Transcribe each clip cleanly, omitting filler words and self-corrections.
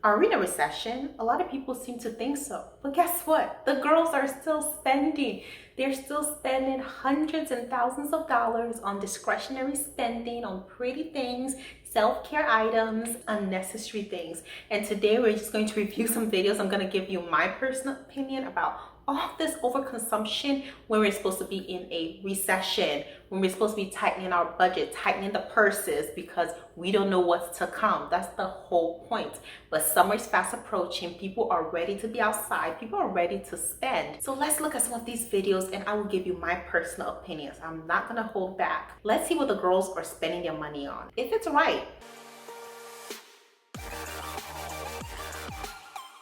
Are we in a recession? A lot of people seem to think so. But guess what? The girls are still spending. They're still spending hundreds and thousands of dollars on discretionary spending, on pretty things, self-care items, unnecessary things. And today we're just going to review some videos. I'm going to give you my personal opinion about all this overconsumption when we're supposed to be in a recession, when we're supposed to be tightening our budget, tightening the purses because we don't know what's to come. That's the whole point. But summer's fast approaching. People are ready to be outside. People are ready to spend. So let's look at some of these videos and I will give you my personal opinions. I'm not gonna hold back. Let's see what the girls are spending their money on, if it's right.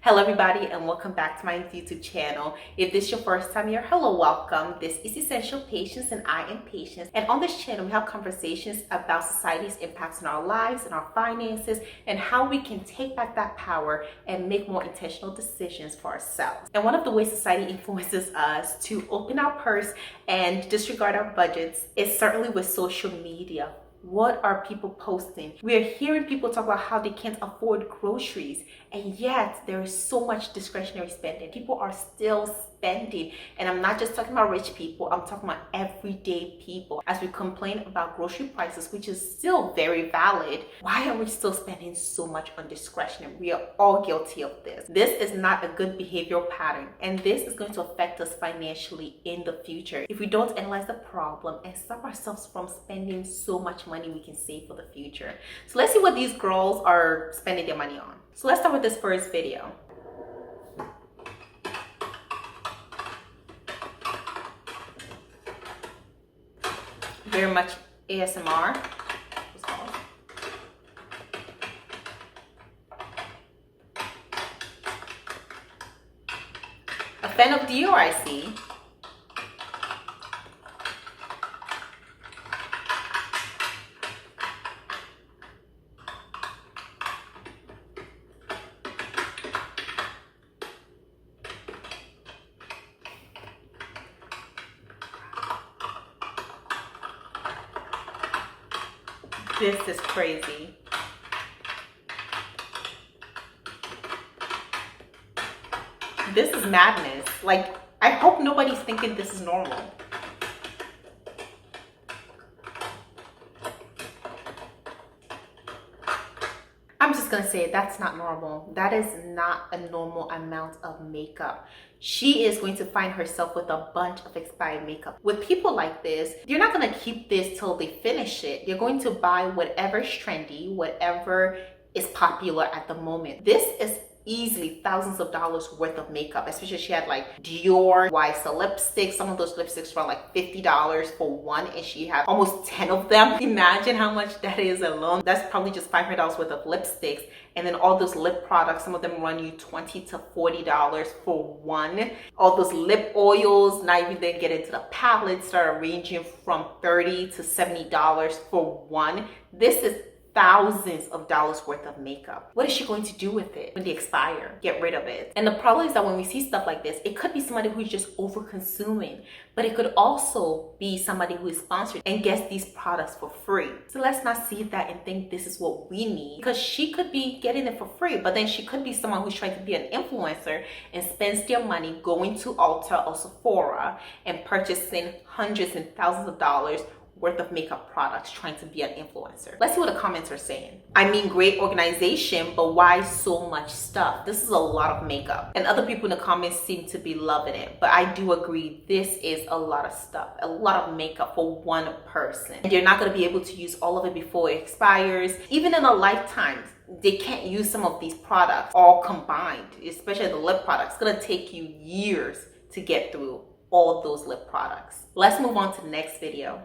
Hello everybody and welcome back to my YouTube channel. If this is your first time here, hello, welcome. This is Essential Patience and I am Patience. And on this channel, we have conversations about society's impacts on our lives and our finances and how we can take back that power and make more intentional decisions for ourselves. And one of the ways society influences us to open our purse and disregard our budgets is certainly with social media. What are people posting? We are hearing people talk about how they can't afford groceries, and yet there is so much discretionary spending. People are still spending, and I'm not just talking about rich people, I'm talking about everyday people. As we complain about grocery prices, which is still very valid, why are we still spending so much on discretionary? We are all guilty of this. This is not a good behavioral pattern, and this is going to affect us financially in the future if we don't analyze the problem and stop ourselves from spending so much money we can save for the future. So let's see what these girls are spending their money on. So let's start with this first video. Very much ASMR. A fan of Dior, I see. This is crazy. This is madness. Like, I hope nobody's thinking this is normal. I'm just gonna say that's not normal. That is not a normal amount of makeup. She is going to find herself with a bunch of expired makeup. With people like this, you're not gonna keep this till they finish it. You're going to buy whatever's trendy, whatever is popular at the moment. This is easily thousands of dollars worth of makeup, especially she had like Dior, YSL lipsticks. Some of those lipsticks were like $50 for one, and she had almost 10 of them. Imagine how much that is alone. That's probably just $500 worth of lipsticks. And then all those lip products, some of them run you $20 to $40 for one. All those lip oils, not even then get into the palettes, start ranging from $30 to $70 for one. This is thousands of dollars worth of makeup. What is she going to do with it when they expire? Get rid of it. And the problem is that when we see stuff like this, it could be somebody who's just over consuming, but it could also be somebody who is sponsored and gets these products for free. So let's not see that and think this is what we need, because she could be getting it for free, but then she could be someone who's trying to be an influencer and spends their money going to Ulta or Sephora and purchasing hundreds and thousands of dollars worth of makeup products, trying to be an influencer. Let's see what the comments are saying. I mean, great organization, but why so much stuff? This is a lot of makeup. And other people in the comments seem to be loving it. But I do agree, this is a lot of stuff, a lot of makeup for one person. And you're not gonna be able to use all of it before it expires. Even in a lifetime, they can't use some of these products all combined, especially the lip products. It's gonna take you years to get through all those lip products. Let's move on to the next video.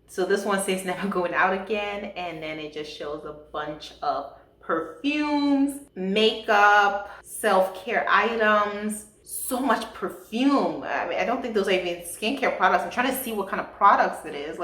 So this one says never going out again, and then it just shows a bunch of perfumes, makeup, self-care items, so much perfume. I mean, I don't think those are even skincare products. I'm trying to see what kind of products it is.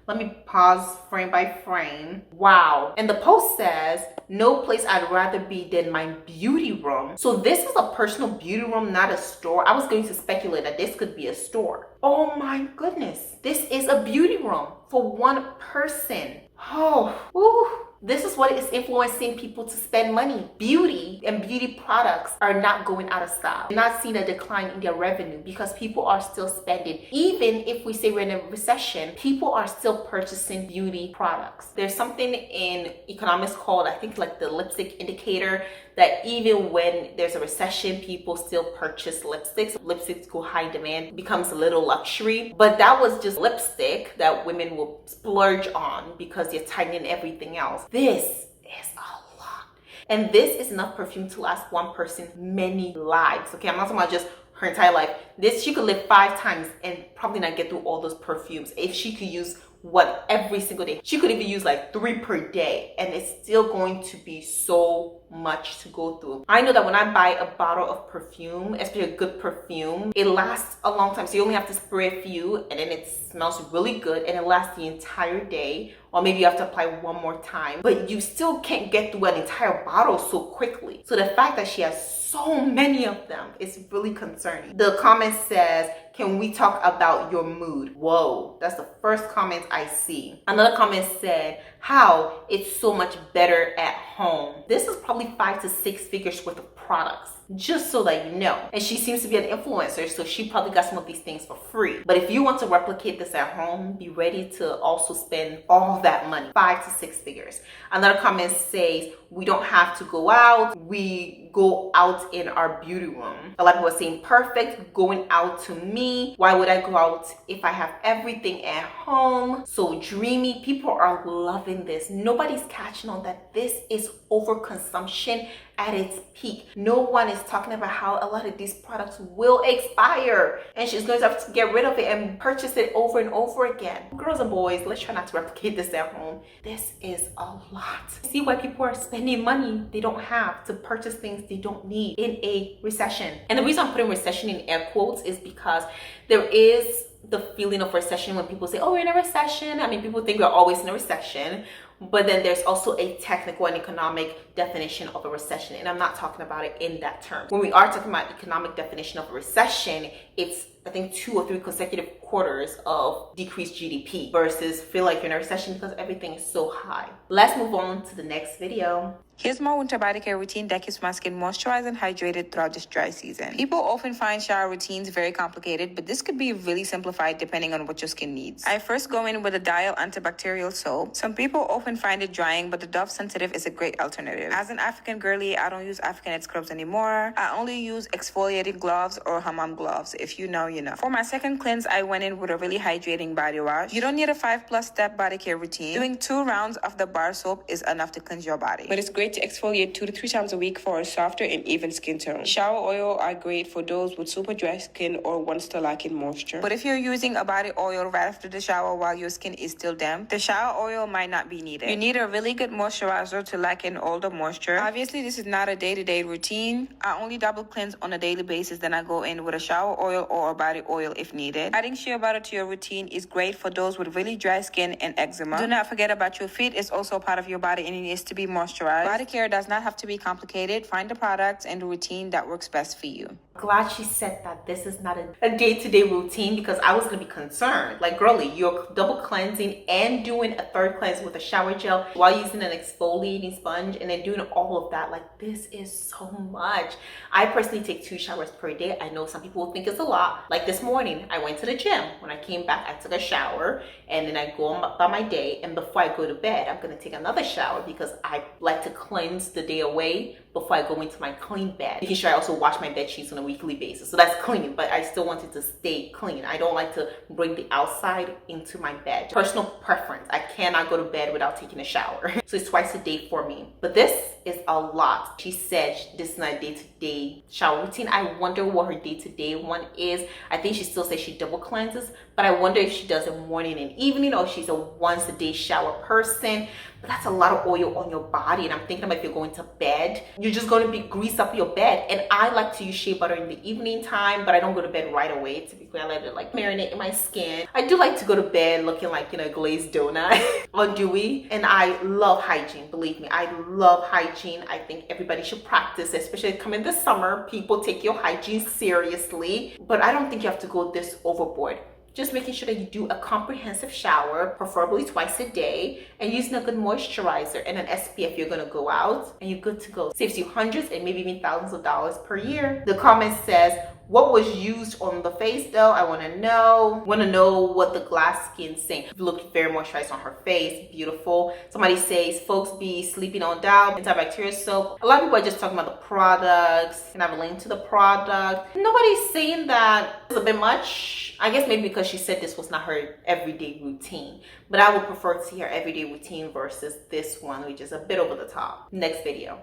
Let me pause frame by frame. Wow. And the post says, no place I'd rather be than my beauty room. So this is a personal beauty room, not a store. I was going to speculate that this could be a store. Oh my goodness. This is a beauty room for one person. Oh, ooh. This is what is influencing people to spend money. Beauty and beauty products are not going out of style. They're not seeing a decline in their revenue because people are still spending. Even if we say we're in a recession, people are still purchasing beauty products. There's something in economics called, I think, like the lipstick indicator, that even when there's a recession, people still purchase lipsticks. Lipsticks go high demand, becomes a little luxury. But that was just lipstick that women will splurge on because they're tightening everything else. This is a lot. And this is enough perfume to last one person many lives. Okay, I'm not talking about just her entire life. This, she could live 5 times and probably not get through all those perfumes if she could use what every single day. She could even use like 3 per day, and it's still going to be so much to go through. I know that when I buy a bottle of perfume, especially a good perfume, it lasts a long time. So you only have to spray a few and then it smells really good and it lasts the entire day, or maybe you have to apply one more time, but you still can't get through an entire bottle so quickly. So the fact that she has so many of them is really concerning. The comment says, can we talk about your mood? Whoa, that's the first comment I see. Another comment said, how it's so much better at home. This is probably 5 to 6 figures worth of products, just so that you know. And she seems to be an influencer, so she probably got some of these things for free. But if you want to replicate this at home, be ready to also spend all that money, 5 to 6 figures. Another comment says, we don't have to go out, we go out in our beauty room. A lot of people are saying, perfect, going out to me. Why would I go out if I have everything at home? So dreamy. People are loving this. Nobody's catching on that this is overconsumption at its peak. No one is talking about how a lot of these products will expire and she's going to have to get rid of it and purchase it over and over again. Girls and boys, let's try not to replicate this at home. This is a lot. See why people are spending money they don't have to purchase things they don't need in a recession. And the reason I'm putting recession in air quotes is because there is the feeling of recession when people say, oh, we're in a recession. I mean, people think we're always in a recession. But then there's also a technical and economic definition of a recession. And I'm not talking about it in that term. When we are talking about economic definition of a recession, it's, I think, 2 or 3 consecutive quarters of decreased GDP versus feel like you're in a recession because everything is so high. Let's move on to the next video. Here's my winter body care routine that keeps my skin moisturized and hydrated throughout this dry season. People often find shower routines very complicated, but this could be really simplified depending on what your skin needs. I first go in with a Dial antibacterial soap. Some people often find it drying, but the Dove Sensitive is a great alternative. As an African girly, I don't use African scrubs anymore. I only use exfoliating gloves or hammam gloves. If you know, you know. For my second cleanse, I went in with a really hydrating body wash. You don't need a 5+ step body care routine. Doing 2 rounds of the bar soap is enough to cleanse your body. But it's great to exfoliate 2 to 3 times a week for a softer and even skin tone. Shower oil are great for those with super dry skin or ones still lacking moisture. But if you're using a body oil right after the shower while your skin is still damp, the shower oil might not be needed. You need a really good moisturizer to lock in all the moisture. Obviously, this is not a day-to-day routine. I only double cleanse on a daily basis, then I go in with a shower oil or a body oil if needed. Adding shea butter to your routine is great for those with really dry skin and eczema. Do not forget about your feet. It's also part of your body and it needs to be moisturized. Body care does not have to be complicated. Find the products and the routine that works best for you. Glad she said that this is not a day-to-day routine because I was going to be concerned. Like, girly, you're double cleansing and doing a 3rd cleanse with a shower gel while using an exfoliating sponge and then doing all of that. Like, this is so much. I personally take 2 showers per day. I know some people think it's a lot. Like this morning, I went to the gym. When I came back, I took a shower and then I go on by my day. And before I go to bed, I'm going to take another shower because I like to cleanse the day away before I go into my clean bed. Making sure I also wash my bed sheets on a weekly basis. So that's cleaning, but I still want it to stay clean. I don't like to bring the outside into my bed. Personal preference. I cannot go to bed without taking a shower. So it's twice a day for me. But this is a lot. She said this is not a day-to-day shower routine. I wonder what her day-to-day one is. I think she still says she double cleanses, but I wonder if she does it morning and evening or if she's a once-a-day shower person. But that's a lot of oil on your body. And I'm thinking about if you're going to bed, you're just going to be grease up your bed. And I like to use shea butter in the evening time, but I don't go to bed right away. Typically, I let it like marinate in my skin. I do like to go to bed looking like, you know, a glazed donut or dewy. And I love hygiene. Believe me, I love hygiene. I think everybody should practice, especially coming this summer. People take your hygiene seriously, but I don't think you have to go this overboard. Just making sure that you do a comprehensive shower, preferably twice a day, and using a good moisturizer and an SPF. You're gonna go out and you're good to go. Saves you hundreds and maybe even thousands of dollars per year. The comment says, what was used on the face though? I wanna know. What the glass skin saying. Looked very moisturized on her face, beautiful. Somebody says, folks be sleeping on down, antibacterial soap. A lot of people are just talking about the products. Can I have a link to the product? Nobody's saying that it's a bit much. I guess maybe because she said this was not her everyday routine, but I would prefer to see her everyday routine versus this one, which is a bit over the top. Next video.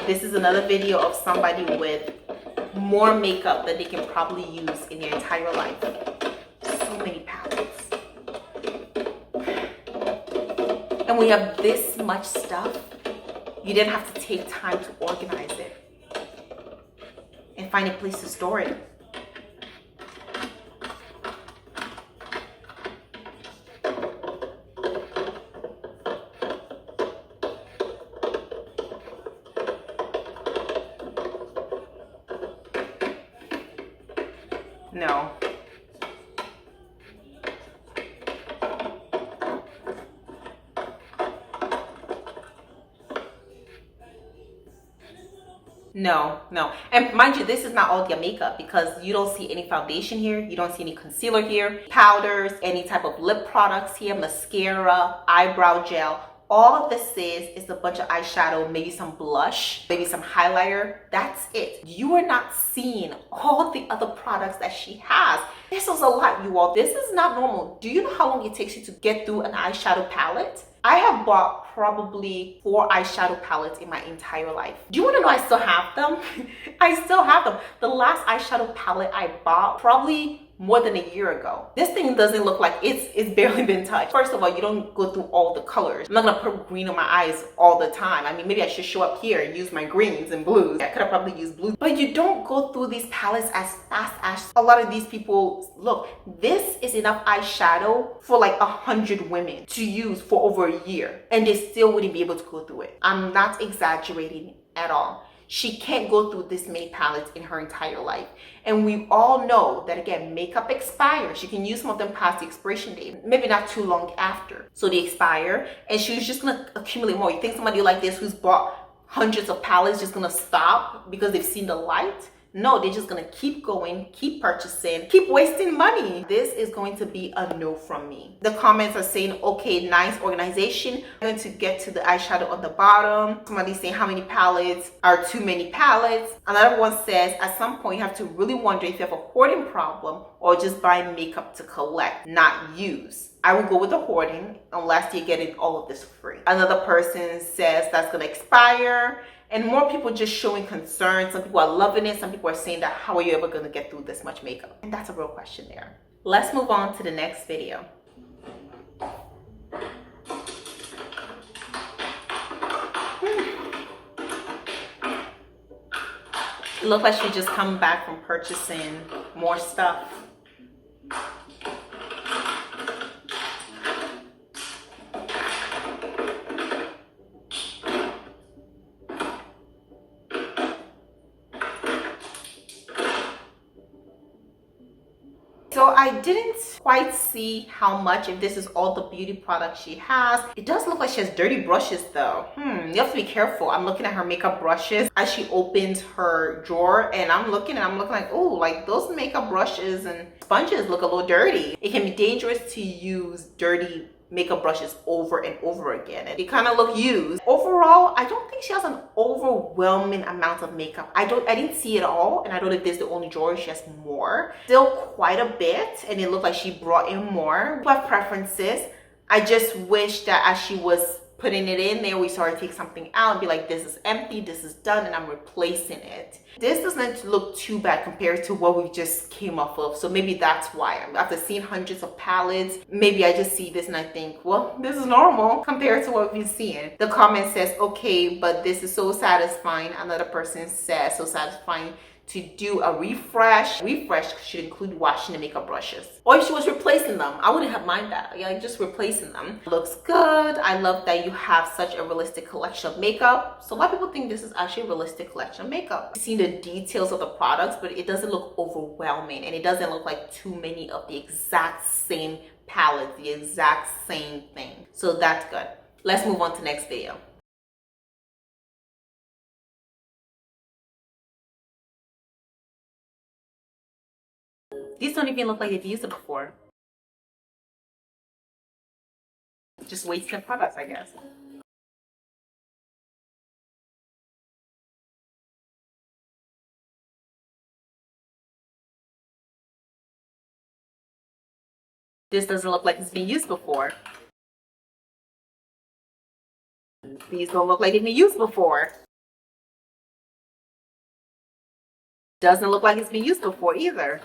This is another video of somebody with more makeup that they can probably use in their entire life. So many palettes. And we have this much stuff. You didn't have to take time to organize it and find a place to store it. No. No. And mind you, this is not all their makeup because you don't see any foundation here. You don't see any concealer here, powders, any type of lip products here, mascara, eyebrow gel. All of this is a bunch of eyeshadow, maybe some blush, maybe some highlighter. That's it. You are not seeing all the other products that she has. This is a lot, you all. This is not normal. Do you know how long it takes you to get through an eyeshadow palette? I have bought probably 4 eyeshadow palettes in my entire life. Do you want to know I still have them? I still have them. The last eyeshadow palette I bought probably more than a year ago. This thing doesn't look like it's barely been touched. First of all, you don't go through all the colors. I'm not gonna put green on my eyes all the time. I mean, maybe I should show up here and use my greens and blues. I could have probably used blues, but you don't go through these palettes as fast as a lot of these people. Look, this is enough eyeshadow for like 100 women to use for over a year, and they still wouldn't be able to go through it. I'm not exaggerating at all. She can't go through this many palettes in her entire life. And we all know that, again, makeup expires. You can use some of them past the expiration date, maybe not too long after. So they expire, and she's just gonna accumulate more. You think somebody like this who's bought hundreds of palettes just gonna stop because they've seen the light? No, they're just gonna keep going, keep purchasing, keep wasting money. This is going to be a no from me. The comments are saying, okay, nice organization. I'm going to get to the eyeshadow on the bottom. Somebody's saying how many palettes are too many palettes. Another one says, at some point you have to really wonder if you have a hoarding problem or just buying makeup to collect, not use. I would go with the hoarding unless you're getting all of this free. Another person says that's gonna expire. And more people just showing concern. Some people are loving it. Some people are saying that how are you ever going to get through this much makeup? And that's a real question there. Let's move on to the next video. It looks like she just come back from purchasing more stuff. So I didn't quite see how much, if this is all the beauty products she has. It does look like she has dirty brushes though. You have to be careful. I'm looking at her makeup brushes as she opens her drawer, and I'm looking like, oh, like those makeup brushes and sponges look a little dirty. It can be dangerous to use dirty makeup brushes over and over again, and they kind of look used. Overall, I don't think she has an overwhelming amount of makeup. I didn't see it all, and I don't know if this is the only drawer she has more. Still quite a bit, and it looked like she brought in more. We have preferences. I just wish that as she was putting it in there, we saw her take something out and be like, this is empty, this is done, and I'm replacing it. This doesn't look too bad compared to what we just came off of. So maybe that's why. After seeing hundreds of palettes, maybe I just see this and I think, well, this is normal compared to what we've seen. The comment says, okay, but this is so satisfying. Another person says, so satisfying to do a refresh. Refresh should include washing the makeup brushes. Or if she was replacing them, I wouldn't have mind that. Yeah, like just replacing them. Looks good. I love that you have such a realistic collection of makeup. So a lot of people think this is actually a realistic collection of makeup. You've seen the details of the products, but it doesn't look overwhelming, and it doesn't look like too many of the exact same palette, the exact same thing. So that's good. Let's move on to the next video. These don't even look like they've used it before. Just wasting products, I guess. This doesn't look like it's been used before. These don't look like they've been used before. Doesn't look like it's been used before either.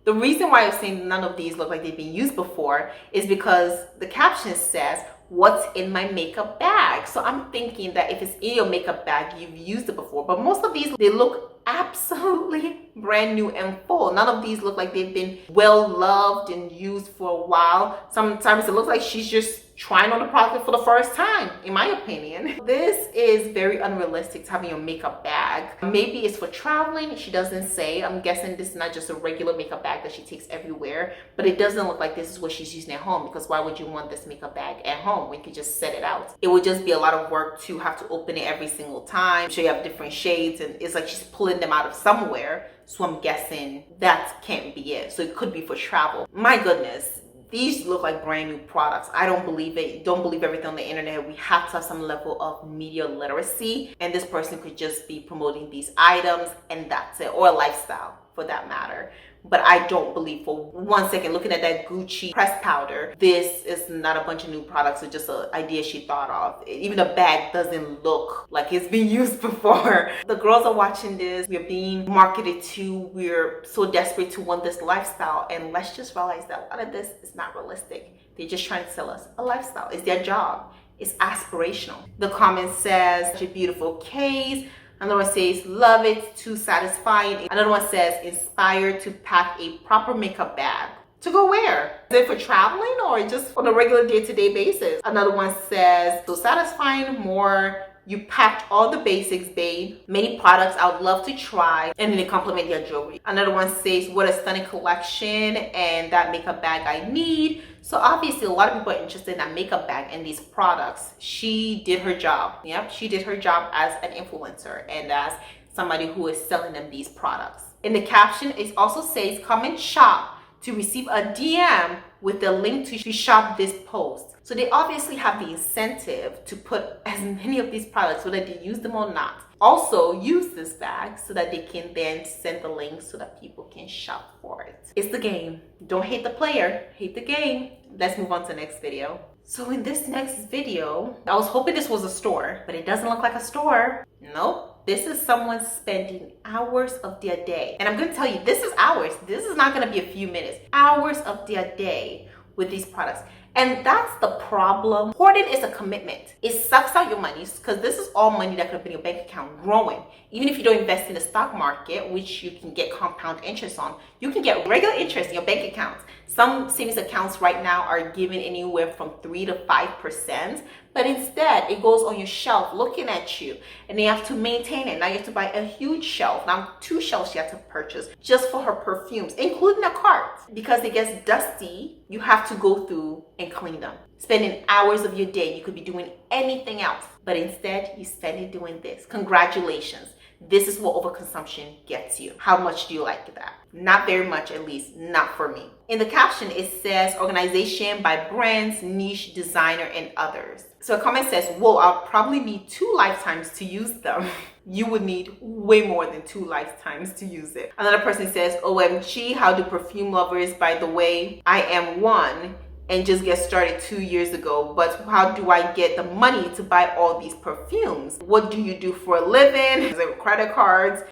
The reason why I'm saying none of these look like they've been used before is because the caption says, what's in my makeup bag? So I'm thinking that if it's in your makeup bag, you've used it before. But most of these, they look absolutely brand new and full. None of these look like they've been well loved and used for a while. Sometimes it looks like she's just trying on the product for the first time, in my opinion. This is very unrealistic to have in your makeup bag. Maybe it's for traveling, she doesn't say. I'm guessing this is not just a regular makeup bag that she takes everywhere, but it doesn't look like this is what she's using at home, because why would you want this makeup bag at home when you could just set it out? It would just be a lot of work to have to open it every single time. So you have different shades, and it's like she's pulling them out of somewhere. So I'm guessing that can't be it. So it could be for travel. My goodness. These look like brand new products. I don't believe it. Don't believe everything on the internet. We have to have some level of media literacy. And this person could just be promoting these items and that's it. Or a lifestyle for that matter. But I don't believe for 1 second, looking at that Gucci pressed powder, this is not a bunch of new products. It's just an idea she thought of. Even the bag doesn't look like it's been used before. The girls are watching this. We're being marketed to. We're so desperate to want this lifestyle. And let's just realize that a lot of this is not realistic. They're just trying to sell us a lifestyle. It's their job. It's aspirational. The comment says, such a beautiful case. Another one says, love it, too satisfying. Another one says, inspired to pack a proper makeup bag. To go where? Is it for traveling or just on a regular day-to-day basis? Another one says, so satisfying, more. You packed all the basics, babe. Many products I would love to try. And then they compliment your jewelry. Another one says, what a stunning collection and that makeup bag I need. So obviously a lot of people are interested in that makeup bag and these products. She did her job. Yep, she did her job as an influencer and as somebody who is selling them these products. In the caption, it also says, come and shop to receive a DM with the link to shop this post. So they obviously have the incentive to put as many of these products, whether they use them or not. Also use this bag so that they can then send the link so that people can shop for it. It's the game. Don't hate the player, hate the game. Let's move on to the next video. So in this next video, I was hoping this was a store, but it doesn't look like a store. Nope. This is someone spending hours of their day. And I'm going to tell you, this is hours. This is not going to be a few minutes. Hours of their day with these products. And that's the problem. Hoarding is a commitment. It sucks out your money because this is all money that could have been in your bank account growing. Even if you don't invest in the stock market, which you can get compound interest on, you can get regular interest in your bank accounts. Some savings accounts right now are giving anywhere from 3 to 5%, but instead it goes on your shelf looking at you and they have to maintain it. Now you have to buy a huge shelf. Now 2 shelves you have to purchase just for her perfumes, including a cart. Because it gets dusty, you have to go through and clean them. Spending hours of your day, you could be doing anything else, but instead you spend it doing this. Congratulations. This is what overconsumption gets you. How much do you like that? Not very much, at least not for me. In the caption, it says organization by brands, niche, designer, and others. So a comment says, whoa, I'll probably need 2 lifetimes to use them. You would need way more than 2 lifetimes to use it. Another person says, OMG, how do perfume lovers, by the way, I am one and just get started 2 years ago, but how do I get the money to buy all these perfumes? What do you do for a living? Is it credit cards?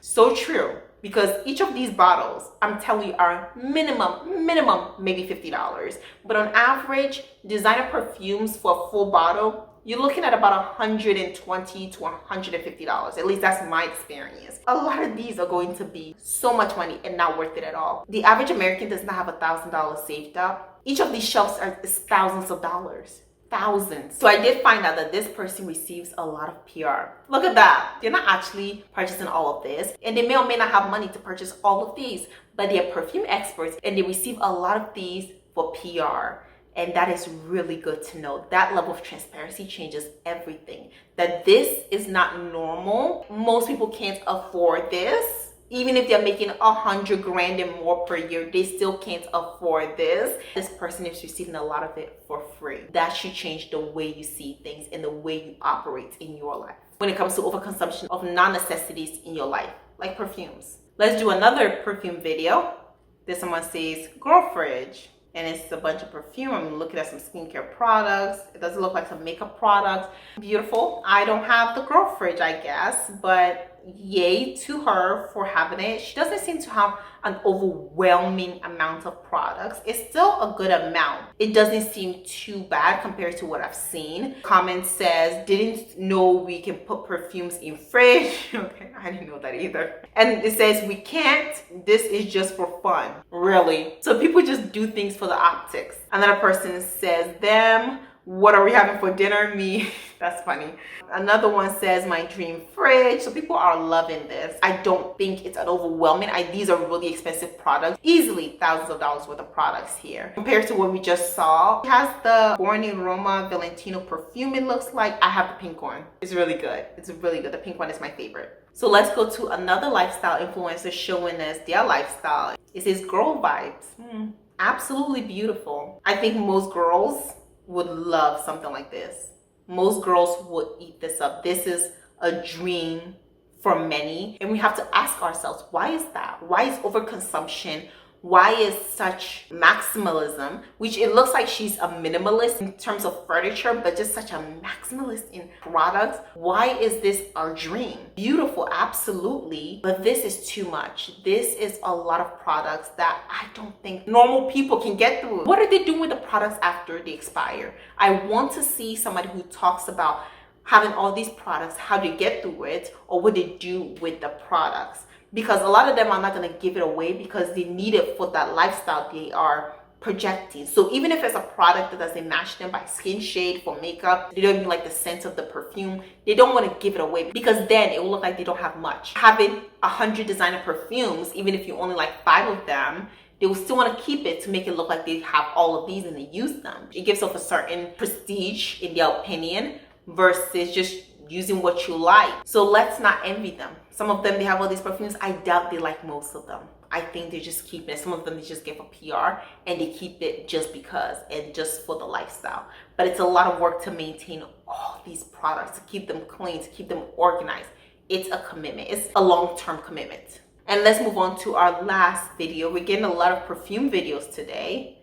So true. Because each of these bottles, I'm telling you, are minimum, maybe $50. But on average, designer perfumes for a full bottle, you're looking at about $120 to $150. At least that's my experience. A lot of these are going to be so much money and not worth it at all. The average American does not have $1,000 saved up. Each of these shelves is thousands of dollars. Thousands. So I did find out that this person receives a lot of PR. Look at that. They're not actually purchasing all of this, and they may or may not have money to purchase all of these, but they're perfume experts and they receive a lot of these for PR. And that is really good to know. That level of transparency changes everything. That this is not normal. Most people can't afford this. Even if they're making $100,000 and more per year, they still can't afford this. This person is receiving a lot of it for free. That should change the way you see things and the way you operate in your life. When it comes to overconsumption of non-necessities in your life, like perfumes. Let's do another perfume video. This someone says, girl fridge. And it's a bunch of perfume. I'm looking at some skincare products. It doesn't look like some makeup products. Beautiful. I don't have the girl fridge, I guess, but yay to her for having it. She doesn't seem to have an overwhelming amount of products. It's still a good amount. It doesn't seem too bad compared to what I've seen. Comment says, didn't know we can put perfumes in fridge. Okay, I didn't know that either. And it says, we can't. This is just for fun. Really? So people just do things for the optics. Another person says, them. What are we having for dinner? Me. That's funny. Another one says my dream fridge. So people are loving this. I don't think it's an overwhelming. These are really expensive products. Easily thousands of dollars worth of products here. Compared to what we just saw. It has the Born in Roma Valentino perfume, it looks like. I have the pink one. It's really good. It's really good. The pink one is my favorite. So let's go to another lifestyle influencer showing us their lifestyle. It says girl vibes. Absolutely beautiful. I think most girls would love something like this. Most girls would eat this up. This is a dream for many. And we have to ask ourselves, why is that? Why is overconsumption? Why is such maximalism, which it looks like she's a minimalist in terms of furniture, but just such a maximalist in products? Why is this our dream? Beautiful, absolutely, but this is too much. This is a lot of products that I don't think normal people can get through. What are they doing with the products after they expire? I want to see somebody who talks about having all these products, how they get through it, or what they do with the products. Because a lot of them are not going to give it away because they need it for that lifestyle they are projecting. So even if it's a product that doesn't match them by skin shade, for makeup, they don't even like the scent of the perfume, they don't want to give it away because then it will look like they don't have much. Having 100 designer perfumes, even if you only like 5 of them, they will still want to keep it to make it look like they have all of these and they use them. It gives off a certain prestige in their opinion versus just using what you like. So let's not envy them. Some of them, they have all these perfumes. I doubt they like most of them. I think they're just keeping it. Some of them they just get for PR and they keep it just because and just for the lifestyle. But it's a lot of work to maintain all these products, to keep them clean, to keep them organized. It's a commitment. It's a long-term commitment. And let's move on to our last video. We're getting a lot of perfume videos today.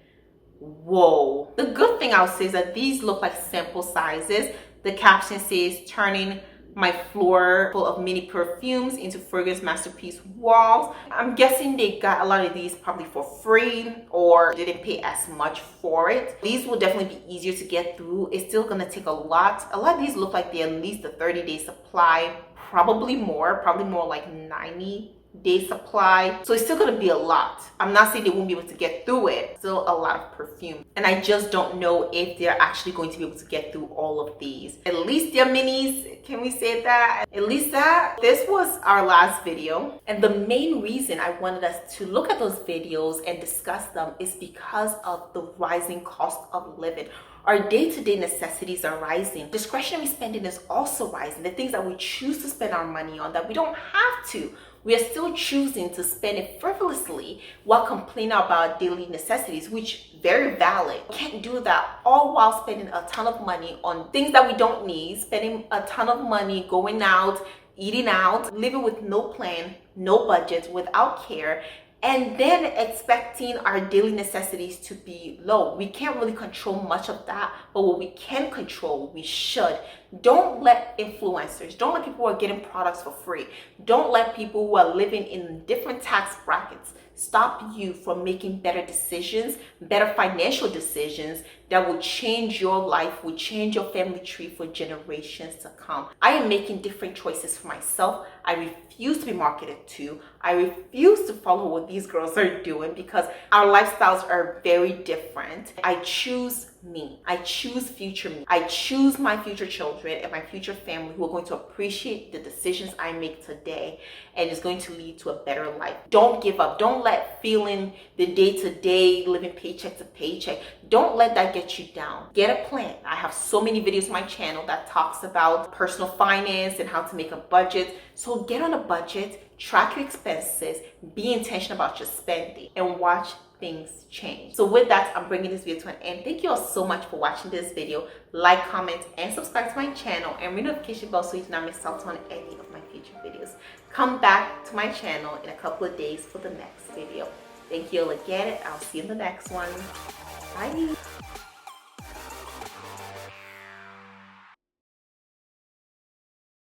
Whoa. The good thing I'll say is that these look like sample sizes. The caption says, turning my floor full of mini perfumes into fragrance masterpiece walls. I'm guessing they got a lot of these probably for free or didn't pay as much for it. These will definitely be easier to get through. It's still gonna take a lot. A lot of these look like they're at least a 30-day supply, probably more like 90-day supply. So it's still gonna be a lot. I'm not saying they won't be able to get through it. Still a lot of perfume. And I just don't know if they're actually going to be able to get through all of these. At least they're minis. Can we say that? At least that. This was our last video. And the main reason I wanted us to look at those videos and discuss them is because of the rising cost of living. Our day-to-day necessities are rising. Discretionary spending is also rising. The things that we choose to spend our money on that we don't have to. We are still choosing to spend it frivolously while complaining about daily necessities, which very valid. We can't do that all while spending a ton of money on things that we don't need, spending a ton of money going out, eating out, living with no plan, no budget, without care, and then expecting our daily necessities to be low. We can't really control much of that, but what we can control, we should. Don't let influencers, don't let people who are getting products for free, don't let people who are living in different tax brackets stop you from making better decisions, better financial decisions that will change your life, will change your family tree for generations to come. I am making different choices for myself. I refuse to be marketed to. I refuse to follow what these girls are doing because our lifestyles are very different. I choose me. I choose future me. I choose my future children and my future family who are going to appreciate the decisions I make today, and it's going to lead to a better life. Don't give up. Don't let feeling the day-to-day, living paycheck to paycheck, don't let that get you down. Get a plan. I have so many videos on my channel that talks about personal finance and how to make a budget. So get on a budget, track your expenses, be intentional about your spending, and watch things change. So with that, I'm bringing this video to an end. Thank you all so much for watching this video. Like, comment, and subscribe to my channel, and ring the notification bell so you do not miss out on any of my future videos. Come back to my channel in a couple of days for the next video. Thank you all again, and I'll see you in the next one. Bye.